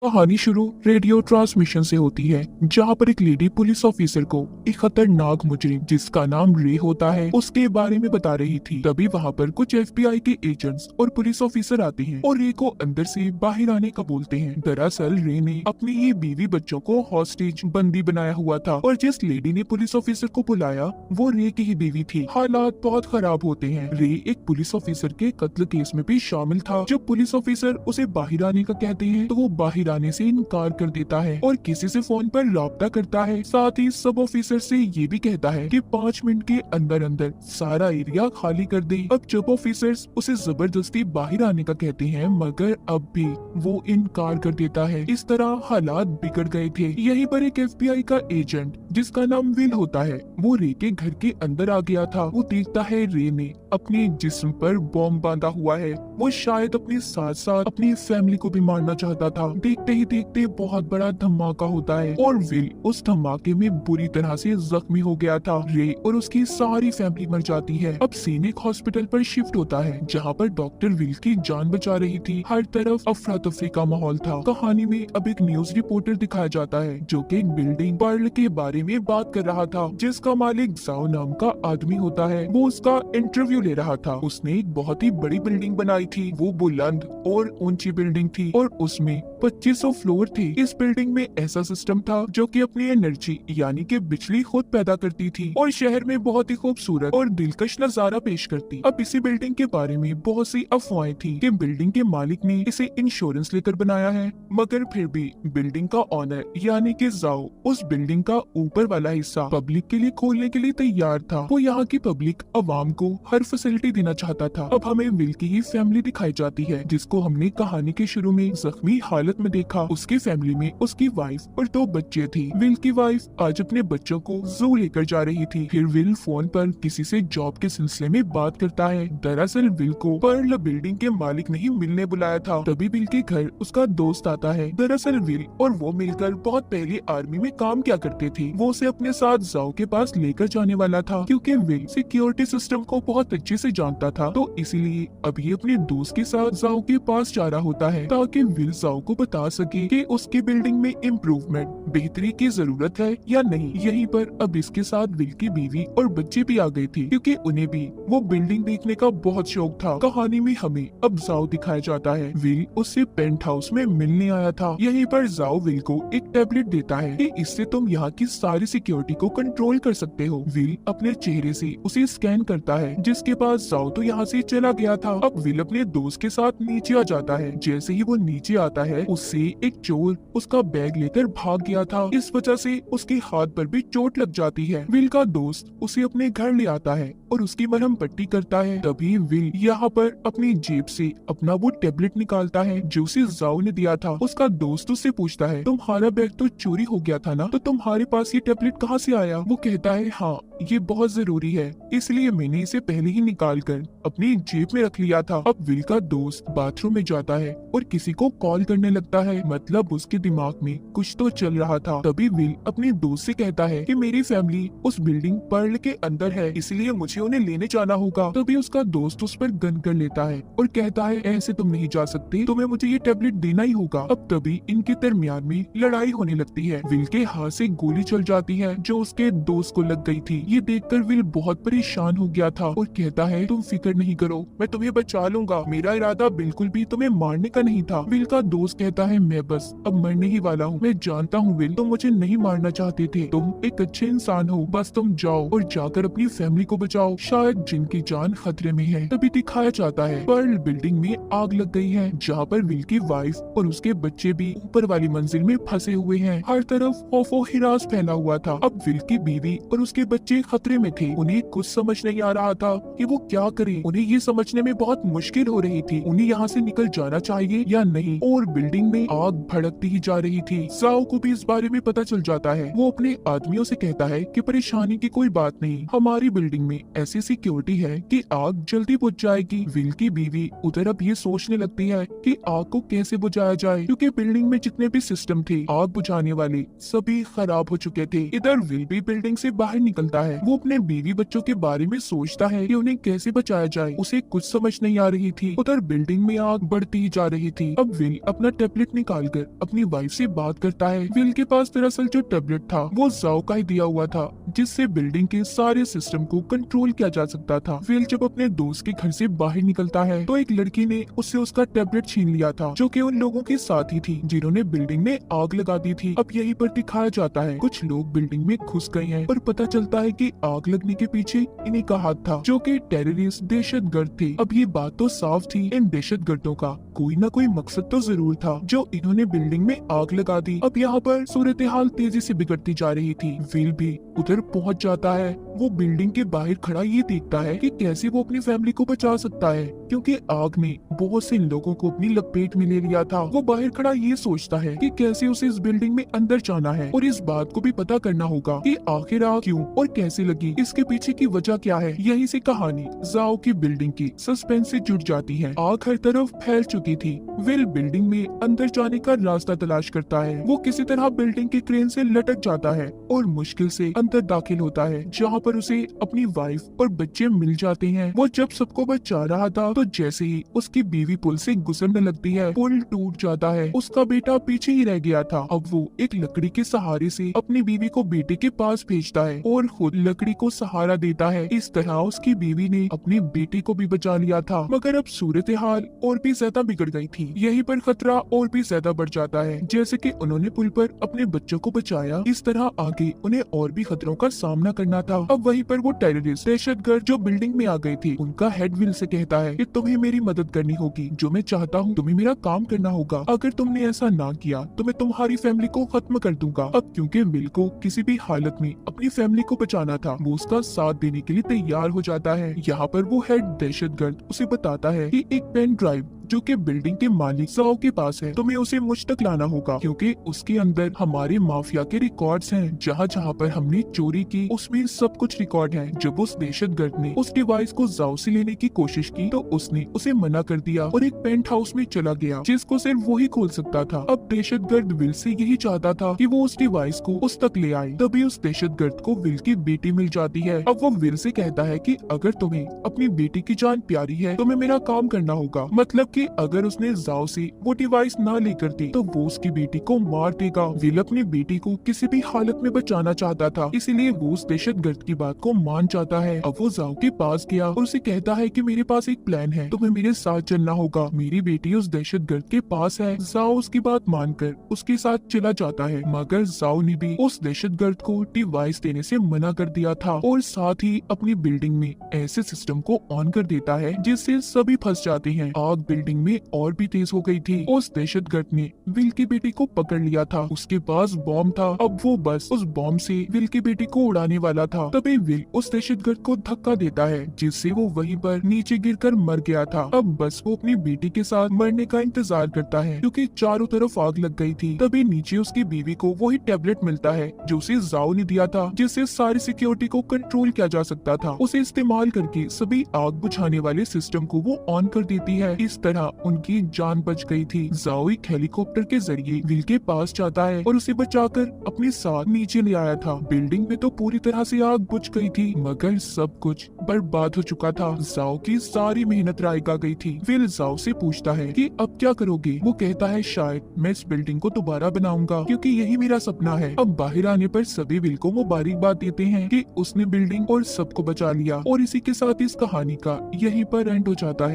कहानी शुरू radio transmission से होती है, जहां पर एक लेडी पुलिस ऑफिसर को एक खतरनाक मुजरिम जिसका नाम रे होता है उसके बारे में बता रही थी। तभी वहां पर कुछ एफबीआई के एजेंट्स और पुलिस ऑफिसर आते हैं और रे को अंदर से बाहर आने का बोलते हैं। दरअसल रे ने अपनी ही बीवी बच्चों को हॉस्टेज बंदी बनाया हुआ था और जिस लेडी ने पुलिस ऑफिसर को बुलाया वो रे की ही बीवी थी। हालात बहुत खराब होते हैं। रे एक पुलिस ऑफिसर के कत्ल केस में भी शामिल था। जब पुलिस ऑफिसर उसे बाहर आने का कहते हैं तो वो बाहर आने से इनकार कर देता है और किसी से फोन पर राब्ता करता है। साथ ही सब ऑफिसर से ये भी कहता है कि 5 मिनट के अंदर अंदर सारा एरिया खाली कर दे। अब जब ऑफिसर्स उसे जबरदस्ती बाहर आने का कहते हैं मगर अब भी वो इनकार कर देता है। इस तरह हालात बिगड़ गए थे। यहीं पर एक एफबीआई का एजेंट जिसका नाम विल होता है वो रे के घर के अंदर आ गया था। वो देखता है रे ने अपने जिस्म पर बॉम्ब बांधा हुआ है। वो शायद अपने साथ साथ अपनी फैमिली को भी मारना चाहता था। देखते ही देखते बहुत बड़ा धमाका होता है और विल उस धमाके में बुरी तरह से जख्मी हो गया था। रे और उसकी सारी फैमिली मर जाती है। अब सीन एक हॉस्पिटल पर शिफ्ट होता है जहाँ पर डॉक्टर विल की जान बचा रही थी। हर तरफ अफरा तफरी का माहौल था। कहानी में अब एक न्यूज रिपोर्टर दिखाया जाता है जो कि एक बिल्डिंग पर्ल के बारे में बात कर रहा था जिसका मालिक जाओ नाम का आदमी होता है। वो उसका इंटरव्यू ले रहा था। उसने एक बहुत ही बड़ी बिल्डिंग बनाई थी। वो बुलंद और ऊंची बिल्डिंग थी और उसमें 2500 फ्लोर थे। इस बिल्डिंग में ऐसा सिस्टम था जो कि अपनी एनर्जी यानी कि बिजली खुद पैदा करती थी और शहर में बहुत ही खूबसूरत और दिलकश नजारा पेश करती। अब इसी बिल्डिंग के बारे में बहुत सी अफवाहें थी कि बिल्डिंग के मालिक ने इसे इंश्योरेंस लेकर बनाया है मगर फिर भी बिल्डिंग का ऑनर यानी कि जाओ उस बिल्डिंग का ऊपर वाला हिस्सा पब्लिक के लिए खोलने के लिए तैयार था। वो यहाँ की पब्लिक अवाम को हर फैसिलिटी देना चाहता था। अब हमें विल की ही फैमिली दिखाई जाती है जिसको हमने कहानी के शुरू में जख्मी हालत में देखा। उसकी फैमिली में उसकी वाइफ और 2 बच्चे थे। विल की वाइफ आज अपने बच्चों को जू लेकर जा रही थी। फिर विल फोन पर किसी से जॉब के सिलसिले में बात करता है। दरअसल विल को पर्ल बिल्डिंग के मालिक ने ही मिलने बुलाया था। तभी विल के घर उसका दोस्त आता है। दरअसल विल और वो मिलकर बहुत पहले आर्मी में काम किया करते थे। वो उसे अपने साथ जाओ के पास लेकर जाने वाला था क्योंकि विल सिक्योरिटी सिस्टम को बहुत अच्छे से जानता था। तो इसीलिए अभी अपने दोस्त के साथ जाओ के पास जा रहा होता है ताकि विल जाओ को बता सके कि उसकी बिल्डिंग में इम्प्रूवमेंट बेहतरी की जरूरत है या नहीं। यहीं पर अब इसके साथ विल की बीवी और बच्चे भी आ गए थे क्योंकि उन्हें भी वो बिल्डिंग देखने का बहुत शौक था। कहानी में हमें अब जाओ दिखाया जाता है। विल उससे पेंट हाउस में मिलने आया था। यहीं पर जाओ विल को एक टैबलेट देता है कि इससे तुम यहाँ की सारी सिक्योरिटी को कंट्रोल कर सकते हो। विल अपने चेहरे से उसे स्कैन करता है जिसके पास जाओ तो यहाँ से चला गया था। अब विल अपने दोस्त के साथ नीचे आ जाता है। जैसे ही वो नीचे आता है उससे एक चोर उसका बैग लेकर भाग गया था। इस वजह से उसके हाथ पर भी चोट लग जाती है। विल का दोस्त उसे अपने घर ले आता है और उसकी मरहम पट्टी करता है। तभी विल यहाँ पर अपनी जेब से अपना वो टेबलेट निकालता है जो उसे जाओ ने दिया था। उसका दोस्त उससे पूछता है तुम्हारा बैग तो चोरी हो गया था ना, तो तुम्हारे पास ये टेबलेट कहाँ से आया? वो कहता है हाँ ये बहुत जरूरी है इसलिए मैंने इसे पहले ही निकाल कर अपनी जेब में रख लिया था। अब विल का दोस्त बाथरूम में जाता है और किसी को कॉल करने लगता है। मतलब उसके दिमाग में कुछ तो चल रहा था। तभी विल अपने दोस्त से कहता है कि मेरी फैमिली उस बिल्डिंग पर्ल के अंदर है इसलिए मुझे उन्हें लेने जाना होगा। तभी उसका दोस्त उस पर गन कर लेता है और कहता है ऐसे तुम नहीं जा सकते, तुम्हें मुझे ये टेबलेट देना ही होगा। अब तभी इनके दरमियान में लड़ाई होने लगती है। विल के हाथ से गोली चल जाती है जो उसके दोस्त को लग गई थी। ये देखकर विल बहुत परेशान हो गया था और कहता है तुम फिक्र नहीं करो, मैं तुम्हें बचा लूंगा, मेरा इरादा बिल्कुल भी तुम्हें मारने का नहीं था। विल का दोस्त कहता है मैं बस अब मरने ही वाला हूँ। मैं जानता हूँ विल तुम मुझे नहीं मारना चाहते थे, तुम एक अच्छे इंसान हो, बस तुम जाओ और जाकर अपनी फैमिली को बचाओ, शायद जिनकी जान खतरे में है। तभी दिखाया जाता है पर्ल बिल्डिंग में आग लग गई है जहाँ पर विल की वाइफ और उसके बच्चे भी ऊपर वाली मंजिल में फंसे हुए हैं। हर तरफ खौफो हिरास फैला हुआ था। अब विल की बीवी और उसके बच्चे खतरे में थे। उन्हें कुछ समझ नहीं आ रहा था कि वो क्या करें। उन्हें ये समझने में बहुत मुश्किल हो रही थी उन्हें यहाँ से निकल जाना चाहिए या नहीं। और बिल्डिंग में आग भड़कती ही जा रही थी। जाओ को भी इस बारे में पता चल जाता है। वो अपने आदमियों से कहता है कि परेशानी की कोई बात नहीं, हमारी बिल्डिंग में ऐसी सिक्योरिटी है कि आग जल्दी बुझ जाएगी। विल की बीवी उधर अब ये सोचने लगती है कि आग को कैसे बुझाया जाए, क्योंकि बिल्डिंग में जितने भी सिस्टम थे आग बुझाने वाले सभी खराब हो चुके थे। इधर विल भी बिल्डिंग से बाहर निकलता है। वो अपने बीवी बच्चों के बारे में सोचता है कि उन्हें कैसे बचाया जाए। उसे कुछ समझ नहीं आ रही थी। उधर बिल्डिंग में आग बढ़ती ही जा रही थी। अब विल अपना टैबलेट निकालकर अपनी वाइफ से बात करता है। विल के पास दरअसल जो टैबलेट था वो जाओ का ही दिया हुआ था, जिससे बिल्डिंग के सारे सिस्टम को कंट्रोल किया जा सकता था। विल जब अपने दोस्त के घर से बाहर निकलता है तो एक लड़की ने उससे उसका टैबलेट छीन लिया था, जो कि उन लोगों के साथ ही थी जिन्होंने बिल्डिंग में आग लगा दी थी। अब यहीं पर दिखाया जाता है कुछ लोग बिल्डिंग में घुस गए हैं और पता चलता है कि आग लगने के पीछे इन्हीं का हाथ था, जो कि टेररिस्ट दहशतगर्द थे। अब ये बात तो साफ थी, इन दहशतगर्दों का कोई ना कोई मकसद तो जरूर था जो इन्होंने बिल्डिंग में आग लगा दी। अब यहाँ पर सूरत हाल तेजी से बिगड़ती जा रही थी। विल भी उधर पहुँच जाता है। वो बिल्डिंग के बाहर खड़ा ये देखता है कि कैसे वो अपनी फैमिली को बचा सकता है, क्योंकि आग ने बहुत से लोगों को अपनी लपेट में ले लिया था। वो बाहर खड़ा ये सोचता है कि कैसे उसे इस बिल्डिंग में अंदर जाना है और इस बात को भी पता करना होगा कि आखिर आग क्यों और कैसे लगी, इसके पीछे की वजह क्या है। यहीं से कहानी जाओ की बिल्डिंग की सस्पेंस से जुड़ जाती है। आग हर तरफ फैल चुकी थी। विल बिल्डिंग में अंदर जाने का रास्ता तलाश करता है। वो किसी तरह बिल्डिंग के क्रेन से लटक जाता है और मुश्किल से अंदर दाखिल होता है, जहाँ पर उसे अपनी वाइफ और बच्चे मिल जाते हैं। वो जब सबको बचा रहा था तो जैसे ही उसकी बीवी पुल से गुजरने लगती है, पुल टूट जाता है। उसका बेटा पीछे ही रह गया था। अब वो एक लकड़ी के सहारे से अपनी बीवी को बेटे के पास भेजता है और खुद लकड़ी को सहारा देता है। इस तरह उसकी बीवी ने अपने बेटे को भी बचा लिया था। मगर अब सूरत हाल और भी ज्यादा बिगड़ गई थी। यहीं पर खतरा और भी ज्यादा बढ़ जाता है। जैसे कि उन्होंने पुल पर अपने बच्चों को बचाया, इस तरह आगे उन्हें और भी खतरों का सामना करना था। अब वहीं पर वो टेररिस्ट दहशतगर्द जो बिल्डिंग में आ गए थे, उनका हेड विल से कहता है कि तुम्हें मेरी मदद करनी होगी। जो मैं चाहता हूँ तुम्हें मेरा काम करना होगा। अगर तुमने ऐसा ना किया तो मैं तुम्हारी फैमिली को खत्म कर दूंगा। अब क्योंकि विल को किसी भी हालत में अपनी फैमिली को बचाना था, वो उसका साथ देने के लिए तैयार हो जाता है। यहाँ पर वो हेड दहशतगर्द उसे बताता है कि एक पेन ड्राइव जो कि बिल्डिंग के मालिक जाओ के पास है, तुम्हें उसे मुझ तक लाना होगा, क्योंकि उसके अंदर हमारे माफिया के रिकॉर्ड्स हैं। जहाँ जहाँ पर हमने चोरी की उसमें सब कुछ रिकॉर्ड है। जब उस दहशतगर्द ने उस डिवाइस को जाओ से लेने की कोशिश की तो उसने उसे मना कर दिया और एक पेंट हाउस में चला गया, जिसको सिर्फ वो ही खोल सकता था। अब दहशतगर्द विल से यही चाहता था कि वो उस डिवाइस को उस तक ले आए। तभी उस दहशतगर्द को विल की बेटी मिल जाती है। अब वो विल से कहता है कि अगर तुम्हें अपनी बेटी की जान प्यारी है, तुम्हें मेरा काम करना होगा। मतलब कि अगर उसने जाओ से वो डिवाइस ना लेकर दी तो वो उसकी बेटी को मार देगा। विल अपनी बेटी को किसी भी हालत में बचाना चाहता था, इसीलिए वो उस दहशतगर्द की बात को मान जाता है। अब वो जाओ के पास गया और उसे कहता है कि मेरे पास एक प्लान है, तुम्हें मेरे साथ चलना होगा। मेरी बेटी उस दहशतगर्द के पास है। जाओ उसकी बात मानकर उसके साथ चला जाता है, मगर जाओ ने भी उस दहशतगर्द को डिवाइस देने से मना कर दिया था और साथ ही अपनी बिल्डिंग में ऐसे सिस्टम को ऑन कर देता है जिससे सभी फंस जाते हैं। आग बिल्डिंग में और भी तेज हो गई थी। उस दहशतगर्द ने विल की बेटी को पकड़ लिया था। उसके पास बॉम्ब था। अब वो बस उस बॉम्ब से विल की बेटी को उड़ाने वाला था। तभी विल उस दहशतगर्द को धक्का देता है, जिससे वो वहीं पर नीचे गिरकर मर गया था। अब बस वो अपनी बेटी के साथ मरने का इंतजार करता है, क्योंकि चारों तरफ आग लग गई थी। तभी नीचे उसकी बीवी को वही टैबलेट मिलता है जो उसे जाओ ने दिया था, जिससे सारी सिक्योरिटी को कंट्रोल किया जा सकता था। उसे इस्तेमाल करके सभी आग बुझाने वाले सिस्टम को वो ऑन कर देती है। इस तरह उनकी जान बच गई थी। जाओ एक हेलीकॉप्टर के जरिए विल के पास जाता है और उसे बचाकर अपने साथ नीचे ले आया था। बिल्डिंग में तो पूरी तरह से आग बुझ गई थी, मगर सब कुछ बर्बाद हो चुका था। जाओ की सारी मेहनत राय गा गई थी। विल जाओ से पूछता है कि अब क्या करोगे। वो कहता है शायद मैं इस बिल्डिंग को दोबारा बनाऊंगा, क्योंकि यही मेरा सपना है। अब बाहर आने पर सभी विल को मुबारकबाद देते हैं कि उसने बिल्डिंग और सबको बचा लिया। और इसी के साथ इस कहानी का यहीं पर एंड हो जाता है।